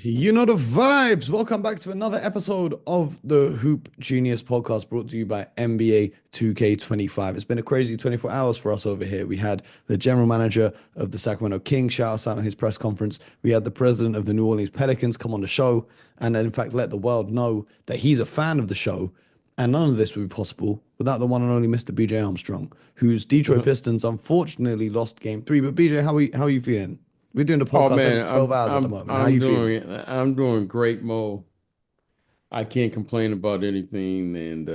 You know the vibes. Welcome back to another episode of the Hoop Genius podcast brought to you by NBA 2K25. It's been a crazy 24 hours for us over here. We had the general manager of the Sacramento Kings shout us out in his press conference. We had the president of the New Orleans Pelicans come on the show and in fact let the world know that he's a fan of the show. And none of this would be possible without the one and only Mr. BJ Armstrong, whose Detroit Pistons unfortunately lost game three. But BJ, how are you feeling? We're doing the Oh podcast every man, 12 hours at the moment. How are you feeling? I'm doing great, Mo. I can't complain about anything, and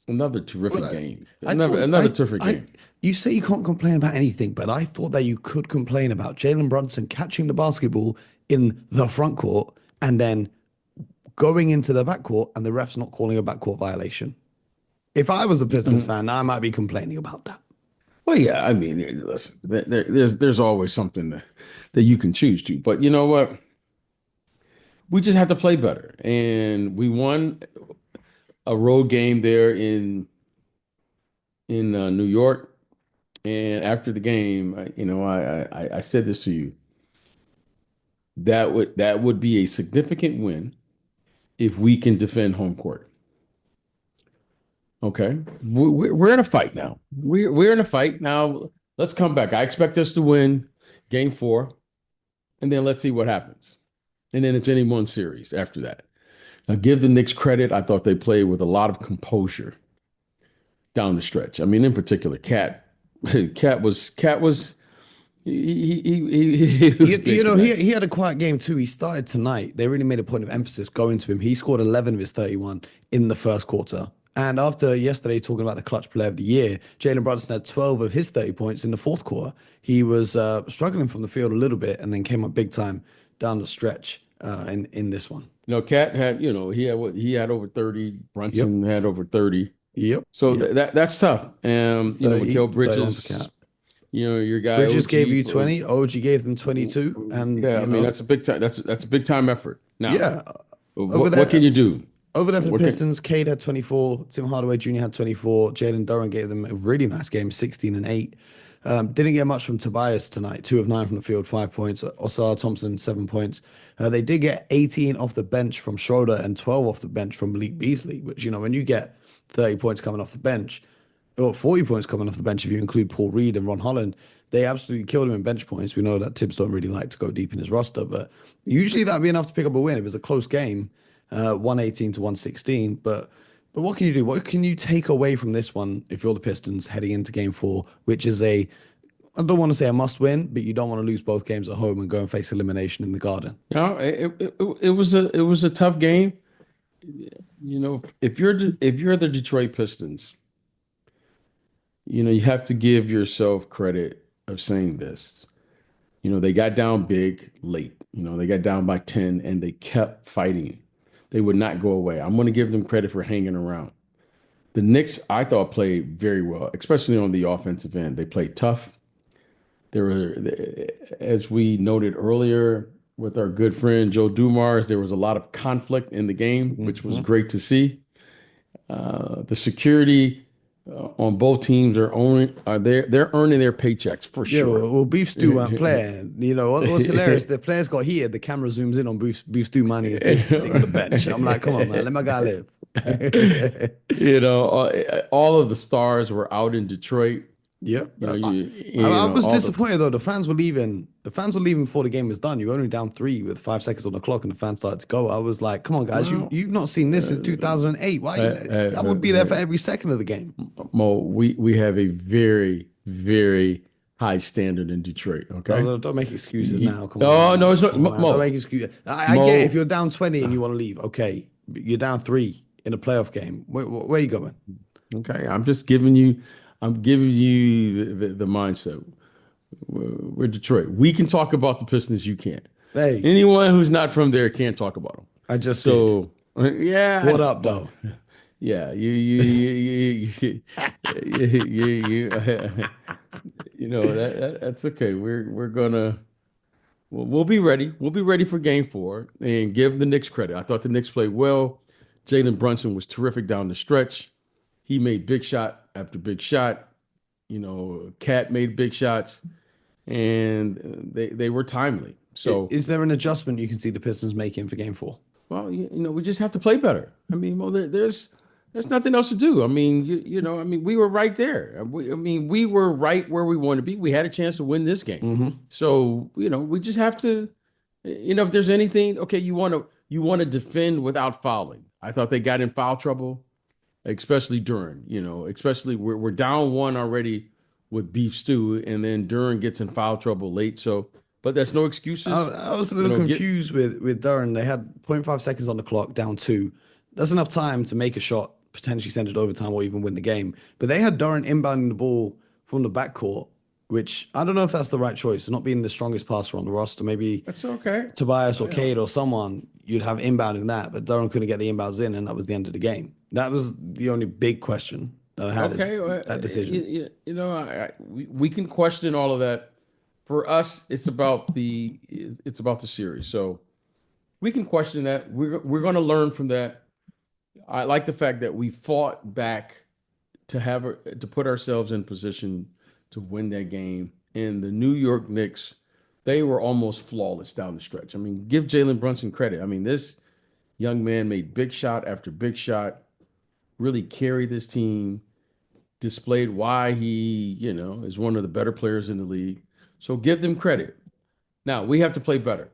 another terrific Well, game. I Another thought another terrific game. you say you can't complain about anything, but I thought that you could complain about Jalen Brunson catching the basketball in the front court and then going into the backcourt and the refs not calling a backcourt violation. If I was a Pistons Mhm. fan, I might be complaining about that. Well, yeah, I mean, listen, there's always something that you can choose to, but you know what? We just have to play better, and we won a road game there in New York. And after the game, I said this to you. That would be a significant win if we can defend home court. Okay, we're in a fight now. We're in a fight now. Let's come back. I expect us to win game four, and then let's see what happens. And then it's any one series after that. Now, give the Knicks credit. I thought they played with a lot of composure down the stretch. I mean, in particular, Cat was he was You big know, tonight. he had a quiet game too. He started tonight. They really made a point of emphasis going to him. He scored 11 of his 31 in the first quarter. And after yesterday talking about the clutch player of the year, Jalen Brunson had 12 of his 30 points in the fourth quarter. He was struggling from the field a little bit and then came up big time down the stretch in this one. Cat had he had over 30. Yep. Brunson had over 30. Yep. So Yep. that's tough. 30, Mikal 31 for Bridges, Cat. your guy Bridges gave OG. you 20. OG gave them 22. And, Yeah, I mean that's a big time. That's a big time effort. Now, yeah, over what there. can you do? Over there for the What can Pistons, Cade had 24, Tim Hardaway Jr. had 24, Jalen Duren gave them a really nice game, 16 and 8. Didn't get much from Tobias tonight, 2 of 9 from the field, 5 points. Osar Thompson, 7 points. They did get 18 off the bench from Schroeder and 12 off the bench from Malik Beasley, which, when you get 30 points coming off the bench, or 40 points coming off the bench if you include Paul Reed and Ron Holland, they absolutely killed him in bench points. We know that Tibbs don't really like to go deep in his roster, but usually that'd be enough to pick up a win. It was a close game, 118 to 116. But what can you do? What can you take away from this one if you're the Pistons heading into game four, which is I don't want to say a must win, but you don't want to lose both games at home and go and face elimination in the Garden. it was a tough game. If you're the Detroit Pistons, you have to give yourself credit of saying this. They got down big late. They got down by 10 and they kept fighting. They would not go away. I'm going to give them credit for hanging around. The Knicks, I thought, played very well, especially on the offensive end. They played tough. There were, as we noted earlier with our good friend Joe Dumars, there was a lot of conflict in the game, which was Mhm. great to see. The security on both teams they're earning their paychecks for Yeah, sure. well, Beef Stew weren't playing. What's hilarious? The players got heated. The camera zooms in on Beef Stew minding his business, sitting on the bench. I'm like, come on, man, let my guy live. All of the stars were out in Detroit. Yeah, You know, you I you know was all the disappointed though. The fans were leaving. The fans were leaving before the game was done. You were only down three with 5 seconds on the clock, and the fans started to go. I was like, "Come on, guys! well, You've not seen this since 2008. Why? I would be there for hey, every second of the game. Mo, we have a very, very high standard in Detroit. Okay. Don't make excuses now. Come on, Oh man. no, it's not Come on, man. Don't Mo. make excuses. I get it. If Mo, you're down 20 and you want to leave, okay. But you're down three in a playoff game. Where are you going? okay. I'm giving you the mindset. We're Detroit. We can talk about the Pistons. You can't. Hey, Anyone who's not from there can't talk about them. I just did. So yeah, I What know. up, Well, though? yeah, that's okay. We're gonna we'll be ready. We'll be ready for game four and give the Knicks credit. I thought the Knicks played well. Jalen Brunson was terrific down the stretch. He made big shot after big shot. Cat made big shots, and they were timely. So, Is there an adjustment you can see the Pistons making for game four? well, we just have to play better. I mean, well, there's nothing else to do. I mean, I mean, we were right there. I mean, we were right where we want to be. We had a chance to win this game. Hmm. So, we just have to, if there's anything, okay, you want to defend without fouling. I thought they got in foul trouble, especially Duran. Especially we're down one already with beef stew, and then Duran gets in foul trouble late. So, but that's no excuses. I was a little Get confused with Durham. They had zero point 0.5 seconds on the clock, down two. That's enough time to make a shot, potentially send it to overtime or even win the game. But they had Durham inbounding the ball from the backcourt, which I don't know if that's the right choice. Not being the strongest passer on the roster, maybe That's okay. Tobias or You know, Cade or someone, you'd have inbounding that, but Durham couldn't get the inbounds in, and that was the end of the game. That was the only big question that I had is okay. that decision. We can question all of that. For us, it's about the series. So we can question that. We're going to learn from that. I like the fact that we fought back to put ourselves in position to win that game. And the New York Knicks, they were almost flawless down the stretch. I mean, give Jalen Brunson credit. I mean, this young man made big shot after big shot, really carried this team, displayed why he, is one of the better players in the league. So give them credit. Now we have to play better.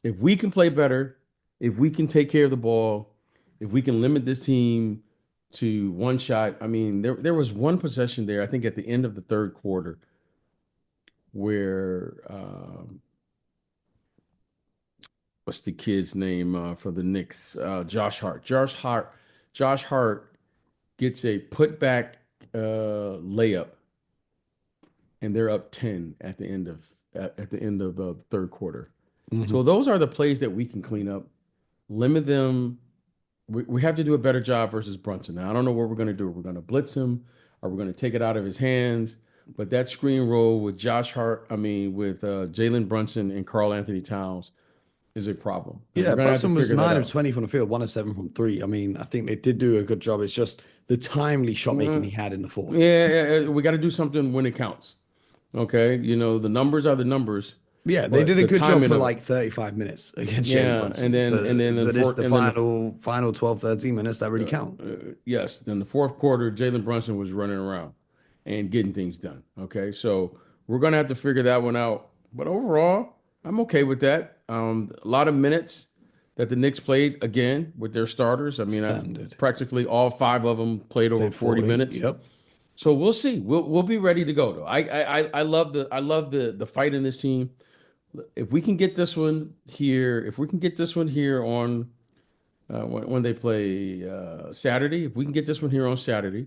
If we can play better, if we can take care of the ball, if we can limit this team to one shot. I mean, there was one possession there, I think at the end of the third quarter, where what's the kid's name for the Knicks? Josh Hart. Josh Hart gets a putback layup, and they're up 10 at the end of the third quarter. Mhm. So those are the plays that we can clean up, limit them. We have to do a better job versus Brunson. Now I don't know what we're going to do. We're going to blitz him, or we're going to take it out of his hands. But that screen roll with Josh Hart, I mean, with Jalen Brunson and Karl Anthony Towns is a problem, and Yeah, we're going to have to Brunson was figure that 9 of out. 20 from the field, 1 of 7 from three. I mean, I think they did do a good job. It's just the timely shot making he had in the fourth. Yeah, we got to do something when it counts. Okay, the numbers are the numbers, Yeah, they but did a the good job timing for of it. like 35 minutes against Jalen Yeah, and Brunson. then and then the But it's fourth, the and then final 12, 13 minutes that really count. yes, then the fourth quarter, Jalen Brunson was running around and getting things done. Okay, so we're gonna have to figure that one out. But overall, I'm okay with that. A lot of minutes that the Knicks played again with their starters. I mean, Standard. practically all five of them played over Played 40 40. minutes. Yep. So we'll see. We'll be ready to go though. I love the fight in this team. If we can get this one here, if we can get this one here on when they play Saturday, if we can get this one here on Saturday,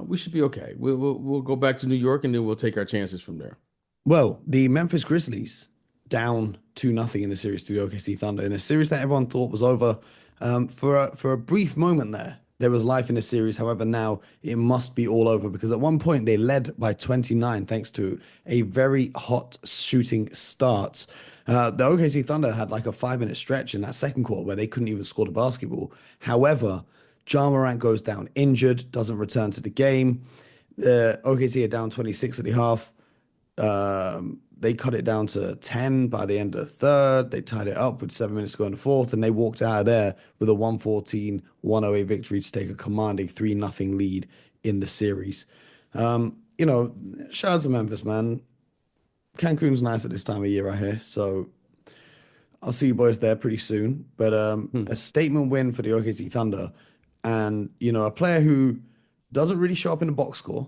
we should be okay. We'll go back to New York, and then we'll take our chances from there. Well, the Memphis Grizzlies down 2-0 in the series to the OKC Thunder in a series that everyone thought was over. For a brief moment there was life in the series. However, now it must be all over because at one point they led by 29 thanks to a very hot shooting start. The OKC Thunder had like a 5 minute stretch in that second quarter where they couldn't even score the basketball. However, Ja Morant goes down injured, doesn't return to the game. The OKC are down 26 at the half. They cut it down to 10 by the end of the third. They tied it up with 7 minutes to go in the fourth, and they walked out of there with a 114-108 victory to take a commanding 3-0 lead in the series. Shout out to Memphis, man. Cancun's nice at this time of year, I hear. So I'll see you boys there pretty soon. But Hmm. a statement win for the OKC Thunder. And, a player who doesn't really show up in the box score,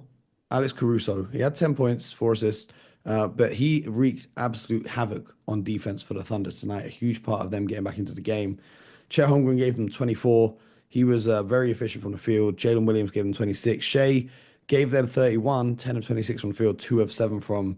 Alex Caruso. He had 10 points, 4 assists, but he wreaked absolute havoc on defense for the Thunder tonight. A huge part of them getting back into the game. Chet Holmgren gave them 24. He was very efficient from the field. Jalen Williams gave them 26. Shea gave them 31, 10 of 26 from the field, 2 of 7 from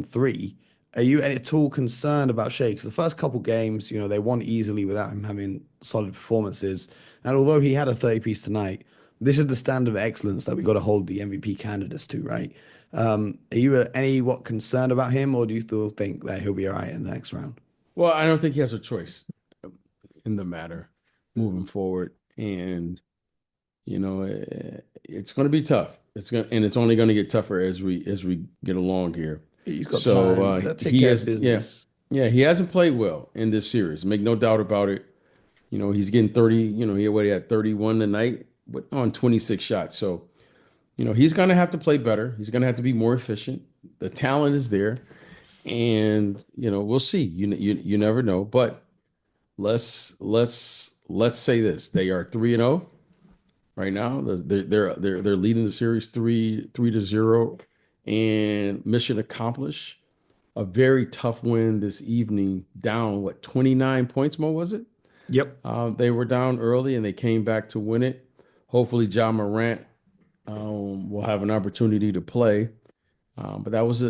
three. Are you at all concerned about Shea? Because the first couple games, they won easily without him having solid performances. And although he had a 30-piece tonight, this is the standard of excellence that we got to hold the MVP candidates to, right? Are you any what concerned about him, or do you still think that he'll be all right in the next round? Well, I don't think he has a choice in the matter moving forward, and it's going to be tough. It's only going to get tougher as we get along here. He's got So time. They'll take he care of has, yeah, business. yeah, he hasn't played well in this series. Make no doubt about it. He's getting 30, he had 31 tonight on 26 shots. So, he's going to have to play better. He's going to have to be more efficient. The talent is there. And, we'll see. You never know. But let's say this. They are 3-0 right now. They're leading the series 3-0 and mission accomplished. A very tough win this evening, down 29 points, Mo, was it? Yep. They were down early and they came back to win it. Hopefully, Ja Morant will have an opportunity to play. But that was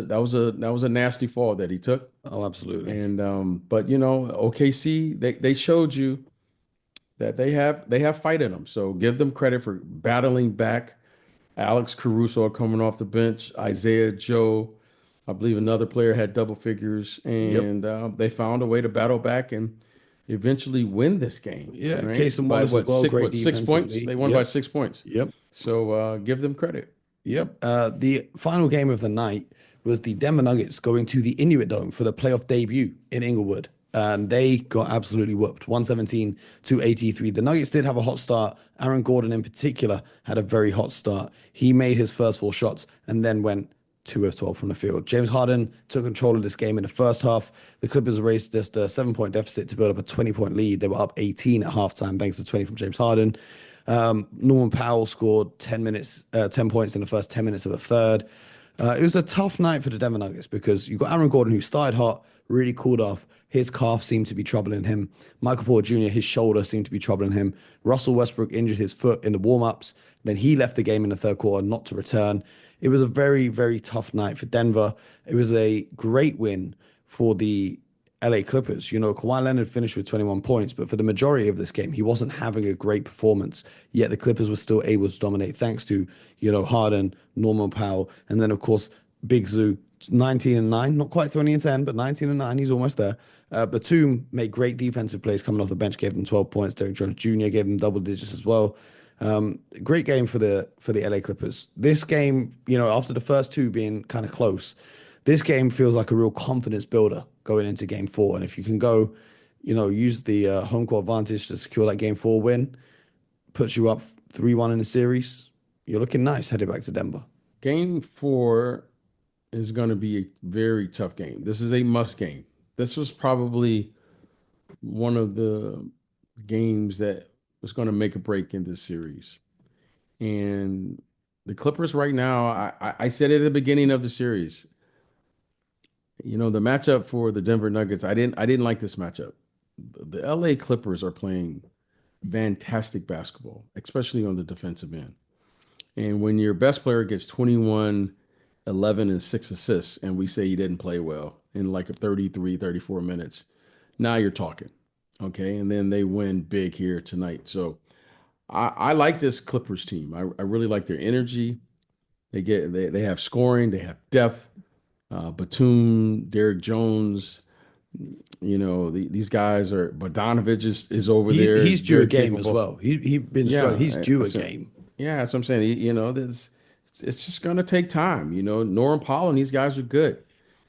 a nasty fall that he took. Oh, absolutely. And but OKC, they showed you that they have fight in them. So give them credit for battling back. Alex Caruso coming off the bench, Isaiah Joe, I believe another player had double figures, Yep. and they found a way to battle back and eventually win this game, Yeah. right? Case and By Wallace as what, well. six, Great what, 6 points? defensively. They won by Yep. 6 points. Yep. So give them credit. Yep. The final game of the night was the Denver Nuggets going to the Inuit Dome for the playoff debut in Inglewood. And they got absolutely whooped, 117 to 83. The Nuggets did have a hot start. Aaron Gordon, in particular, had a very hot start. He made his first four shots and then went 2 of 12 from the field. James Harden took control of this game in the first half. The Clippers raised just a 7-point deficit to build up a 20-point lead. They were up 18 at halftime, thanks to 20 from James Harden. Norman Powell scored 10 points in the first 10 minutes of the third. It was a tough night for the Denver Nuggets because you got Aaron Gordon, who started hot, really cooled off. His calf seemed to be troubling him. Michael Porter Jr., his shoulder seemed to be troubling him. Russell Westbrook injured his foot in the warm-ups. Then he left the game in the third quarter, not to return. It was a very, very tough night for Denver. It was a great win for the LA Clippers. Kawhi Leonard finished with 21 points, but for the majority of this game, he wasn't having a great performance. Yet the Clippers were still able to dominate thanks to, Harden, Norman Powell, and then, of course, Big Zoo, 19 and 9, not quite 20 and 10, but 19 and 9. He's almost there. Batum made great defensive plays coming off the bench, gave them 12 points. Derrick Jones Jr. gave them double digits as well. Great game for the LA Clippers. This game, after the first two being kind of close, this game feels like a real confidence builder going into game four. And if you can go, use the home court advantage to secure that game four win, puts you up 3-1 in the series, you're looking nice headed back to Denver. Game 4 is going to be a very tough game. This is a must game. This was probably one of the games that was going to make a break in this series. And the Clippers right now, I said it at the beginning of the series, the matchup for the Denver Nuggets, I didn't like this matchup. The LA Clippers are playing fantastic basketball, especially on the defensive end. And when your best player gets 21, 11, and 6 assists, and we say he didn't play well in like a 33, 34 minutes, now you're talking. Okay. And then they win big here tonight. So I like this Clippers team. I really like their energy. They have scoring, they have depth. Batum, Derrick Jones, these guys are. Bogdanovich is over there. He's due very a game as capable. well. He's been Yeah, He's due a that's it. game. Yeah, that's what I'm saying. It's just gonna take time. Norman Powell and these guys are good.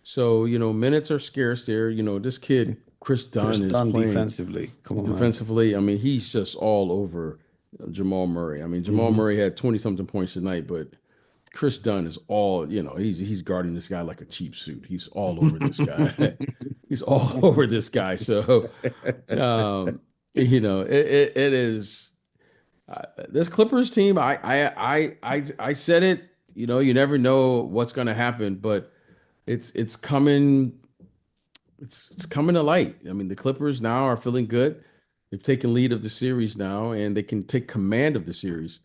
So minutes are scarce there. This kid Chris Chris Dunn is Dunn playing defensively. Come on, man. defensively. I mean, he's just all over Jamal Murray. I mean, Jamal Mhm. Murray had 20 something points tonight, but Chris Dunn is all, he's guarding this guy like a cheap suit. He's all over this guy. He's all over this guy. So, it is this Clippers team. I said it. You never know what's going to happen, but it's coming. It's coming to light. I mean, the Clippers now are feeling good. They've taken lead of the series now, and they can take command of the series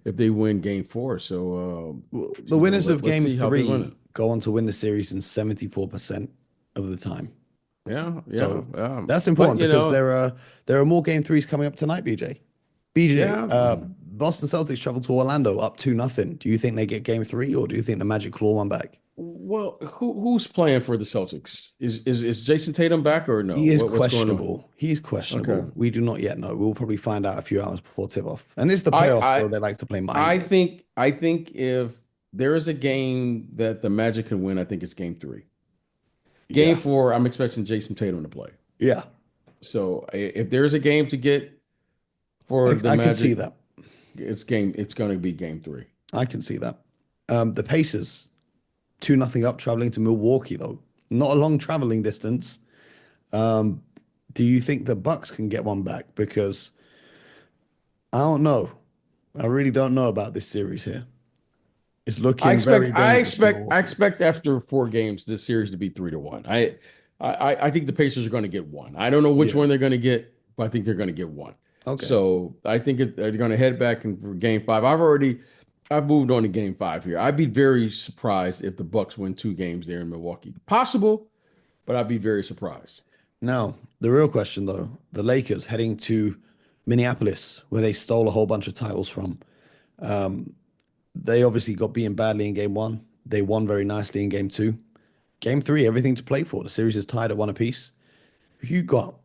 if they win Game 4. So, Well, the winners of let's game see how they win 3 it. go on to win the series in 74% of the time. Yeah, yeah. So that's But important because there are more game threes coming up tonight, BJ. BJ, yeah. Boston Celtics travel to Orlando up 2-0. Do you think they get game 3 or do you think the Magic claw one back? Well, who's playing for the Celtics? Is Jason Tatum back or no? He is What's going on? questionable. He's questionable. Okay. We do not yet know. We'll probably find out a few hours before tip off. And it's the I playoffs, so I they like to play I mind. think if there is a game that the Magic can win, I think it's Game 3. Game Yeah. four, I'm expecting Jason Tatum to play. Yeah. So if there's a game to get for the I can see Magic, that. it's going to be game three. I can see that. The Pacers, 2-0 up, traveling to Milwaukee, though. Not a long traveling distance. Do you think the Bucks can get one back? Because I don't know. I really don't know about this series here. It's looking very dangerous for I Milwaukee. expect after four games this series to be 3-1. I think the Pacers are going to get one. I don't know which Yeah. one they're going to get, but I think they're going to get one. Okay. So I think they're going to head back in for game five. I've moved on to game five here. I'd be very surprised if the Bucks win two games there in Milwaukee. Possible, but I'd be very surprised. Now, the real question, though, the Lakers heading to Minneapolis, where they stole a whole bunch of titles from. They obviously got beaten badly in game one. They won very nicely in game two. Game three, everything to play for. The series is tied at one apiece. Who you got?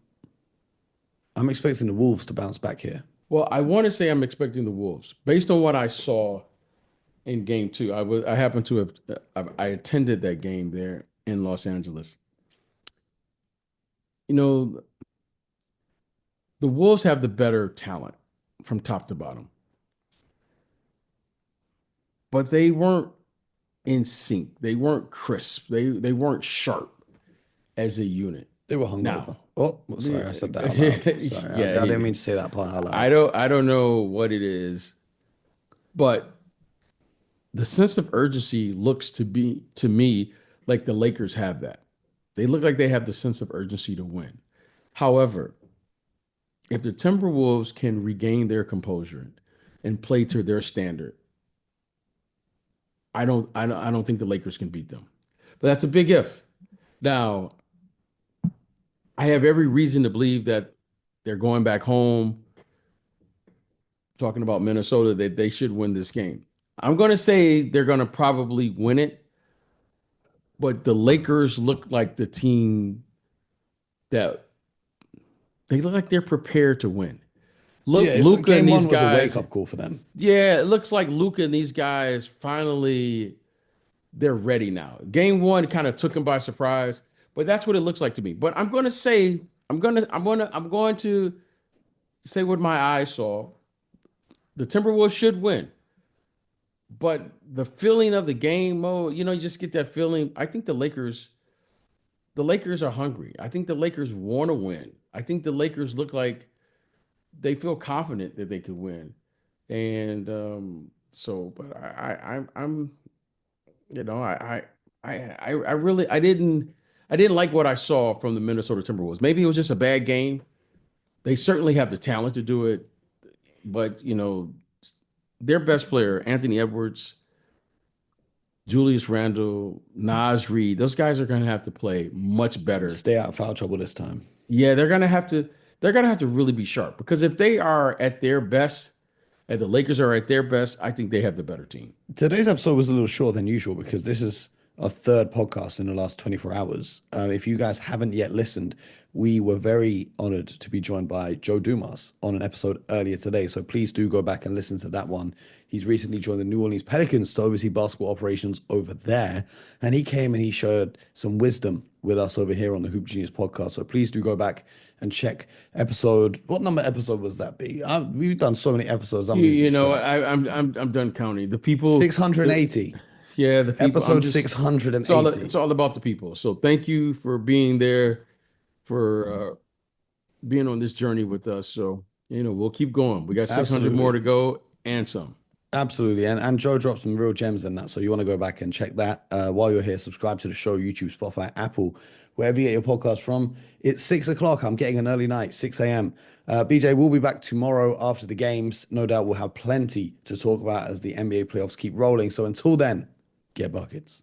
I'm expecting the Wolves to bounce back here. Well, I want to say I'm expecting the Wolves based on what I saw in game two. I happened to have I attended that game there in Los Angeles. You know, the Wolves have the better talent from top to bottom, but they weren't in sync. They weren't crisp. They weren't sharp as a unit. They were hungover. Now, Oh, sorry, I said that out loud. Sorry, yeah, I didn't mean to say that part out loud. I don't know what it is, but the sense of urgency looks to me like the Lakers have that. They look like they have the sense of urgency to win. However, if the Timberwolves can regain their composure and play to their standard, I don't think the Lakers can beat them. But that's a big if. Now, I have every reason to believe that they're going back home, talking about Minnesota, that they should win this game. I'm going to say they're going to probably win it, but the Lakers look like the team that they look like they're prepared to win. Look, Yeah, it's like Luca and game these one was a wake guys. up call for them. Yeah, it looks like Luca and these guys finally they're ready now. Game one kind of took them by surprise, but that's what it looks like to me. But I'm going to say I'm going to say what my eyes saw. The Timberwolves should win. But the feeling of the game mode, you just get that feeling. I think the Lakers are hungry. I think the Lakers want to win. I think the Lakers look like they feel confident that they could win. And but I'm, I really, I didn't like what I saw from the Minnesota Timberwolves. Maybe it was just a bad game. They certainly have the talent to do it, but their best player, Anthony Edwards, Julius Randle, Naz Reid, those guys are going to have to play much better. Stay out of foul trouble this time. Yeah, they're going to have to really be sharp because if they are at their best, and the Lakers are at their best, I think they have the better team. Today's episode was a little shorter than usual because this is our third podcast in the last 24 hours. If you guys haven't yet listened, we were very honored to be joined by Joe Dumas on an episode earlier today. So please do go back and listen to that one. He's recently joined the New Orleans Pelicans to oversee basketball operations over there. And he came and he shared some wisdom with us over here on the Hoop Genius podcast. So please do go back and check episode. What number episode was that be? We've done so many episodes. I'm done counting. The people 680. Yeah, the people. Episode 680. It's all about the people. So thank you for being there, for being on this journey with us. So we'll keep going. We got 600 Absolutely. more to go and some. Absolutely. And Joe dropped some real gems in that. So you want to go back and check that. While you're here, subscribe to the show, YouTube, Spotify, Apple, wherever you get your podcast from. It's 6 o'clock. I'm getting an early night, 6 a.m. BJ, we'll be back tomorrow after the games. No doubt we'll have plenty to talk about as the NBA playoffs keep rolling. So until then, get buckets.